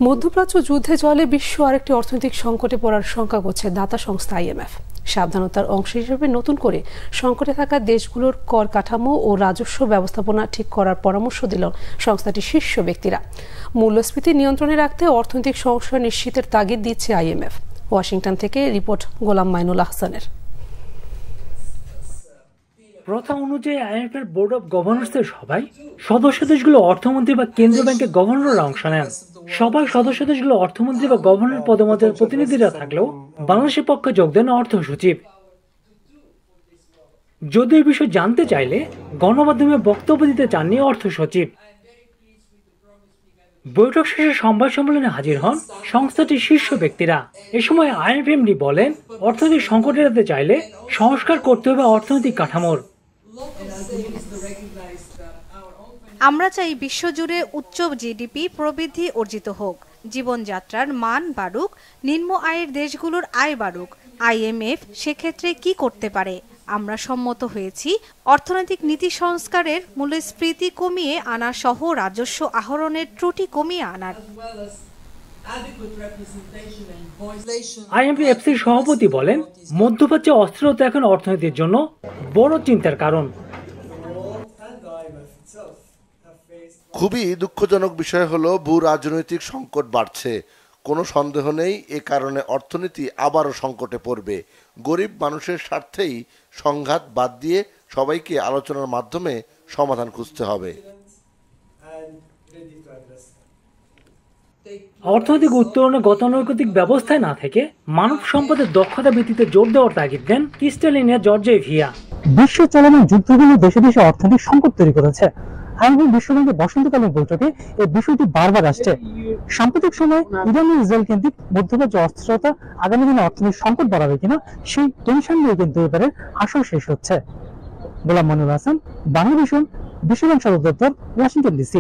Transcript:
মধ্যপ্রাচ্য যুদ্ধে জলে বিশ্ব আরেকটি অর্থনৈতিক সংকটে পড়ার শঙ্কা করছে দাতা সংস্থা IMF। সাবধানতার অংশ হিসেবে নতুন করে সংকটে থাকা দেশগুলোর কর কাঠামো ও রাজস্ব ব্যবস্থাপনা ঠিক করার পরামর্শ দিল সংস্থাটির শীর্ষ ব্যক্তিরা। মূল্যস্ফীতি নিয়ন্ত্রণে রাখতে অর্থনৈতিক সংস্কার নিশ্চিতের তাগিদ দিচ্ছে IMF। ওয়াশিংটন থেকে রিপোর্ট গোলাম মাইনুল আহসানের। প্রথা অনুযায়ী IMF এর বোর্ড অব গভর্নর্সের সভায় সদস্য দেশগুলো অর্থমন্ত্রী বা কেন্দ্রীয় ব্যাংকের গভর্নররা অংশ নেন। সবাই সদস্য দেশগুলো অর্থমন্ত্রী বা গভর্নর পদমর্যাদার প্রতিনিধিরা থাকলেও বাংলাদেশের পক্ষে যোগ দেন অর্থ সচিব। যদিও এই বিষয় জানতে চাইলে গণমাধ্যমে বক্তব্য দিতে চাননি অর্থ সচিব। বৈঠক শেষে সংবাদ সম্মেলনে হাজির হন সংস্থাটির শীর্ষ ব্যক্তিরা। এ সময় IMF MD বলেন, অর্থনৈতিক সংকট এড়াতে চাইলে সংস্কার করতে হবে অর্থনৈতিক কাঠামোর। আমরা চাই বিশ্বজুড়ে উচ্চ জিডিপি প্রবৃদ্ধি অর্জিত হোক, জীবনযাত্রার মান বাড়ুক, নিম্ন আয়ের দেশগুলোর আয় বাড়ুক। IMF সেক্ষেত্রে কি করতে পারে? আমরা সম্মত হয়েছি অর্থনৈতিক নীতি সংস্কারের, মূল্যস্ফীতি কমিয়ে আনা সহ রাজস্ব আহরণের ত্রুটি কমিয়ে আনার। IMF-এর সভাপতি বলেন, মধ্যপ্রাচ্যে অস্থিরতা এখন অর্থনীতির জন্য বড় চিন্তার কারণ। খুবই দুঃখজনক বিষয় হলো ভূ রাজনৈতিক সংকট বাড়ছে। কোনো সন্দেহ নেই এ কারণে অর্থনীতি আবারও সংকটে পড়বে। গরিব মানুষের স্বার্থেই সংঘাত বাদ দিয়ে সবাইকে আলোচনার মাধ্যমে সমাধান খুঁজতে হবে। অর্থনৈতিক উত্তরণে গতানুগতিক ব্যবস্থায় না থেকে মানব সম্পদের দক্ষতা ভিত্তিতে জোর দেওয়ার তাগিদ দেন ক্রিস্টালিনা জর্জিয়েভিয়া। বিশ্ব চলমান যুদ্ধগুলো দেশে দেশে অর্থনৈতিক সংকট তৈরি করেছে। আইএমএফ বিশ্বব্যাংকের বসন্তকালীন বৈঠকে এই বিষয়টি বারবার আসছে। সাম্প্রতিক সময়ে ইরান ও ইসরায়েল কেন্দ্রিক মধ্যপ্রাচ্য অস্থিরতা আগামী দিনে অর্থনৈতিক সংকট বাড়াবে কিনা সেই টেনশন নিয়ে কিন্তু এবারে আসর শেষ হচ্ছে। গোলাম মাইনুল আহসান, বাংলা ভিশন, বিশ্বব্যাংক সদর দপ্তর, ওয়াশিংটন DC।